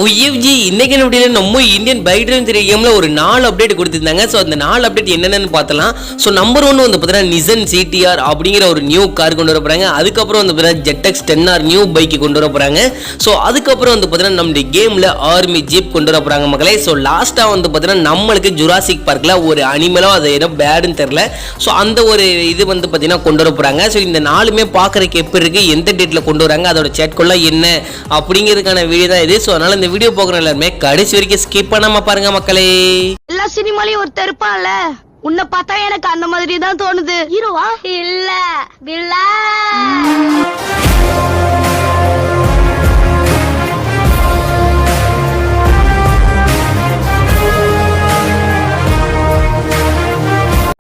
UFG இன்னைக்கு வீடியோல நம்ம இந்தியன் பைக் டிரைவிங் கேம்ல ஒரு 4 அப்டேட் கொடுத்திருந்தாங்க. சோ அந்த 4 அப்டேட் என்னென்னு பார்த்தலாம். சோ நம்பர் 1 வந்து பார்த்தீங்கன்னா Nissan GTR அப்படிங்கிற ஒரு நியூ கார் கொண்டு வர போறாங்க. அதுக்கு அப்புறம் வந்து பார்த்தீங்கன்னா Zx10r நியூ பைக் கொண்டு வர போறாங்க. சோ அதுக்கு அப்புறம் வந்து பார்த்தீங்கன்னா நம்ம கேம்ல ஆர்மி ஜீப் கொண்டு வர போறாங்க மக்களே. சோ லாஸ்டா வந்து பார்த்தீங்கன்னா நம்மளுக்கு ஜுராசிக் பார்க்ல ஒரு அனிமலோ அது என்ன பேடுன்னு தெரியல. சோ அந்த ஒரு இது வந்து பார்த்தீங்கன்னா கொண்டு வர போறாங்க. சோ இந்த நாலுமே பார்க்கறதுக்கு எப்படி இருக்கு, எந்த டேட்ல கொண்டு வராங்க, அதோட சேட் கொள்ள என்ன அப்படிங்கிறதுக்கான வீடியோ தான் இது. சோ அதனால இந்த வீடியோ போகிற எல்லாருமே கடைசி வரைக்கும் ஸ்கிப் பண்ணாம பாருங்க மக்களே. எல்லா சினிமாலையும் ஒருத்தர் இருப்பான்ல, உன்னை பார்த்தா எனக்கு அந்த மாதிரி தான் தோணுது. ஹீரோவா இல்ல வில்லா.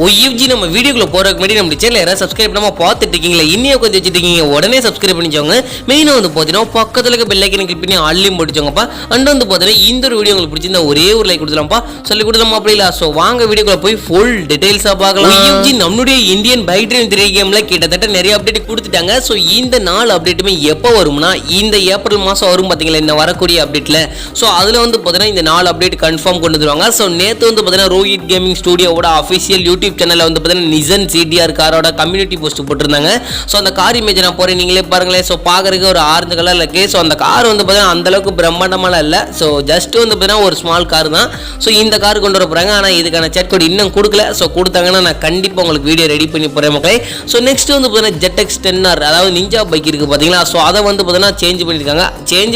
UFG நம்ம வீடியோக்குள்ள போறதுக்கு முன்னாடி நம்ம சேனலை யாராவது சப்ஸ்கிரைப் பண்ணாம பார்த்துட்டு இருக்கீங்களா, இன்னும் கொஞ்சம் வச்சுட்டு இருக்கீங்க, உடனே சப்ஸ்கிரைப் பண்ணிச்சோங்க. மெயினா வந்து பார்த்தீங்கன்னா பக்கத்துல இருக்க பெல் ஐக்கனை கிளிக் பண்ணி ஆல்லையும் போட்டுச்சோங்கப்பா. அண்ட் வந்து பார்த்தீங்கன்னா இந்த ஒரு வீடியோ உங்களுக்கு பிடிச்சிருந்தா ஒரே ஒரு லைக் கொடுத்துலாம்ப்பா, சொல்லி கொடுத்தோம் அப்படி இல்லை. ஸோ வாங்க வீடியோக்குள்ள போய் ஃபுல் டீடைல்ஸா பார்க்கலாம். UFG நம்மளுடைய இந்தியன் பைக் டிரைவிங் 3 கேம்ல கிட்டத்தட்ட நிறைய அப்டேட் கொடுத்துட்டாங்க. ஸோ இந்த 4 அப்டேட்டுமே எப்போ வரும்னா இந்த ஏப்ரல் மாசம் வரும் பார்த்தீங்களா, இந்த வரக்கூடிய அப்டேட்ல. ஸோ அதுல வந்து பார்த்தீங்கன்னா இந்த 4 அப்டேட் கன்ஃபார்ம் கொண்டு வந்துருவாங்க. ஸோ நேற்று வந்து பார்த்தீங்கன்னா ரோஹித் கேமிங் ஸ்டுடியோவோட அஃபிஷியல் யூடியூப் சேனல்ல வந்து பார்த்தீங்கன்னா Nissan GTR காரோட கம்யூனிட்டி போஸ்ட் போட்டிருந்தாங்க. ஸோ அந்த கார் இமேஜ் நான் போறேன், நீங்களே பாருங்களேன். ஸோ பார்க்கறதுக்கு ஒரு ஆரஞ்சு கலர்ல இருக்கு. ஸோ அந்த கார் வந்து பார்த்தீங்கன்னா அந்த அளவுக்கு பிரம்மாண்டமான இல்லை. ஸோ ஜஸ்ட் வந்து பார்த்தீங்கன்னா ஒரு ஸ்மால் கார் தான். ஸோ இந்த கார் கொண்டு வர போறாங்க. ஆனால் இதுக்கான செட் கோட் இன்னும் கொடுக்கல. ஸோ கொடுத்தாங்கன்னா நான் கண்டிப்பாக உங்களுக்கு வீடியோ ரெடி பண்ணி போறேன் மக்களே. ஸோ நெக்ஸ்ட் வந்து பார்த்தீங்கன்னா Zx10r அதாவது நிஞ்சா பைக் இருக்கு பார்த்தீங்களா. ஸோ அதை வந்து பார்த்தீங்கன்னா சேஞ்ச்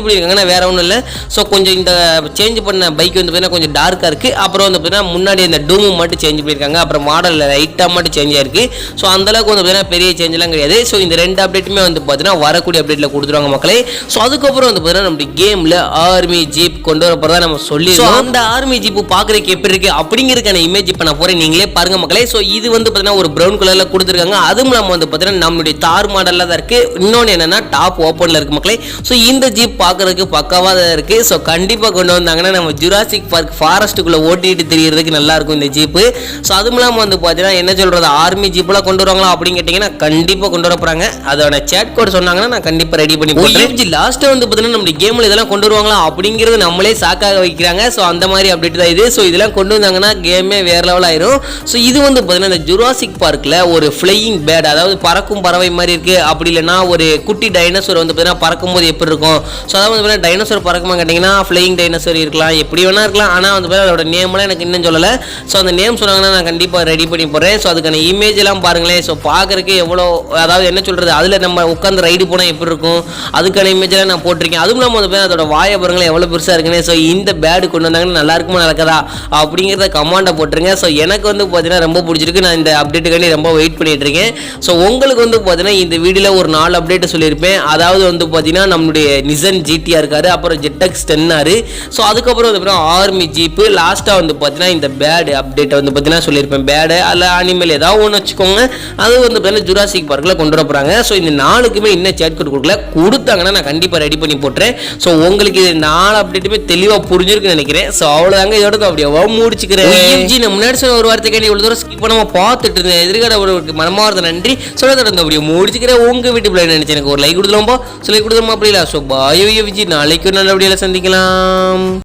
பண்ணியிருக்காங்கன்னா வேற ஒன்றும் இல்லை. ஸோ கொஞ்சம் இந்த சேஞ்ச் பண்ண பைக் வந்து பார்த்தீங்கன்னா கொஞ்சம் டார்க்காக இருக்கு. அப்புறம் வந்து பார்த்தீங்கன்னா முன்னாடி இந்த டூமு மட்டும் சேஞ்ச் பண்ணியிருக்காங்க. அப்புறம் மாடல் லைட்டாக மட்டும் சேஞ்ச் ஆயிருக்கு. ஸோ அந்த அளவுக்கு வந்து பார்த்தீங்கன்னா பெரிய சேஞ்செல்லாம் கிடையாது. ஸோ இந்த 2 அப்டேட்டுமே வந்து பார்த்தீங்கன்னா வரக்கூடிய அப்டேட்ல கொடுத்துருவாங்க மக்களே. ஸோ அதுக்கப்புறம் வந்து பார்த்தீங்கன்னா நம்ம கேம்ல ஆர்மி ஜீப் கொண்டு வர போறதா நம்ம சொல்லி, அந்த ஆர்மி ஜீப் பார்க்கறதுக்கு எப்படி இருக்கு அப்படிங்கிறதுக்கான இமேஜ் பண்ண போறேன், நீங்களே பாருங்க மக்களே. ஸோ இது வந்து பார்த்தீங்கன்னா ஒரு ப்ரௌன் கலர்ல கொடுத்துருக்காங்க. அதுவும் நம்ம வந்து பார்த்தீங்கன்னா நம்மளுடைய தார் மாடல்ல தான் இருக்கு. இன்னொன்று என்னன்னா டாப் ஓப்பன்ல இருக்கு மக்களே. ஸோ இந்த ஜீப் பார்க்கறதுக்கு பக்காவா தான் இருக்கு. ஸோ கண்டிப்பா கொண்டு வந்தாங்கன்னா நம்ம ஜுராசிக் பார்க் ஃபாரஸ்ட்டுக்குள்ள ஓட்டிட்டு தெரியறதுக்கு நல்லா இருக்கும் இந்த ஜீப். ஸோ அதுவும் இல்லாமல் வந்து பார்த்தீங்கன்னா என்ன சொல்றது, ஆர்மி ஜீப்லாம் கொண்டு வருவாங்களா அப்படின்னு கேட்டீங்கன்னா கண்டிப்பா கொண்டு வர போறாங்க. அதோட சேட் கோட் சொன்னாங்கன்னா நான் கண்டிப்பா ரெடி பண்ணி போடுறேன். லாஸ்ட் வந்து பார்த்தீங்கன்னா நம்ம கேம்ல இதெல்லாம் கொண்டு வருவாங்களா அப்படிங்கிறது நம்மளே சாக்காக வைக்கிறாங்க. ஸோ அந்த மாதிரி அப்டேட் தான் இது. ஸோ இதெல்லாம் கொண்டு வந்தாங்கன்னா கேமே வேற லெவல் ஆயிரும். ஸோ இது வந்து பார்த்தீங்கன்னா இந்த ஜுராசிக் பார்க்ல ஒரு ஃப்ளையிங் பேர்ட், அதாவது பறக்கும் பறவை மாதிரி இருக்கு. அப்படி இல்லைன்னா ஒரு குட்டி டைனோசர் வந்து பார்த்தீங்கன்னா பறக்கும் போது எப்படி இருக்கும். ஸோ அதாவது வந்து டைனோசர் பறக்குமா கேட்டீங்கன்னா ஃப்ளையிங் டைனோசர் இருக்கலாம், எப்படி வேணா இருக்கலாம். ஆனால் வந்து அதோட நேம்லாம் எனக்கு இன்னும் சொல்லலை. ஸோ அந்த நேம் சொன்னாங்கன்னா நான் கண்டிப்பாக ரெடி பண்ணி போடுறேன். ஸோ அதுக்கான இமேஜ் எல்லாம் பாருங்களேன். ஸோ பார்க்கறதுக்கு எவ்வளோ, அதாவது என்ன சொல்றது, அதில் நம்ம உட்காந்து ரைடு போனால் எப்படி இருக்கும் அதுக்கான இமேஜ் எல்லாம் நான் போட்டிருக்கேன். அதுவும் இல்லாமல் வந்து அதோட வாயை பாருங்களேன் எவ்வளோ பெருசாக இருக்குன்னு. ஸோ இந்த பேடு கொண்டு வந்தாங்கன்னா நல்லா இருக்குமா நடக்குதா அப்படிங்கிறத கமாண்டை போட்டுருங்க. ஸோ எனக்கு வந்து பார்த்தீங்கன்னா ரொம்ப பிடிச்சிருக்கு. நான் இந்த அப்டேட்டுக்காண்டி ரொம்ப வெயிட் பண்ணிட்டு இருக்கேன். ஸோ உங்களுக்கு வந்து பார்த்தீங்கன்னா இந்த வீடியோவில் ஒரு 4 அப்டேட் சொல்லியிருப்பேன். அதாவது வந்து பார்த்தீங்கன்னா நம்மளுடைய Nissan GTR இருக்காரு, அப்புறம் Zx10r, ஸோ அதுக்கப்புறம் வந்து ஆர்மி ஜீப்பு, லாஸ்ட்டாக வந்து பார்த்தீங்கன்னா இந்த பேடு அப்டேட் வந்து பார்த்தீங்கன்னா சொல்லியிருப்பேன். பேடு அல்ல அனிமல் ஏதாவது ஒன்று வச்சுக்கோங்க. அது வந்து பார்த்தீங்கன்னா ஜுராசிக் பார்க்கில் கொண்டு வர போகிறாங்க. ஸோ இந்த 4க்குமே இன்னும் சேட் கோட் கொடுக்கல, கொடுத்தாங்கன்னா நான் கண்டிப்பாக ரெடி பண்ணி போட்டுறேன். ஸோ உங்களுக்கு இது 4 அப்டேட்டுமே தெளிவாக புரிஞ்சிருக்குன்னு நினைக்கிறேன். ஸோ அவ்வளோதாங்க, இதோட அப்படியே முடிச்சுக்கிறேன். நான் முன்னாடி சொன்ன ஒரு வார்த்தைக்காண்டி இவ்வளோ தூரம் ஸ்கிப் பண்ணாமல் பார்த்துட்டு இருந்தேன். எதிர்கால ஒரு மனமார்ந்த நன்றி. சொல்ல தொடர்ந்து அப்படியே முடிச்சுக்கிறேன். உங்கள் வீட்டு பிள்ளை நினைச்சு எனக்கு ஒரு லைக் கொடுத்துலாம்பா, சொல்லி கொடுத்துருமா அப்படி இல்லை. ஸோ பாய் UFG, நாளைக்கு ஒரு நல்ல வீடியோவில் சந்திக்கலாம்.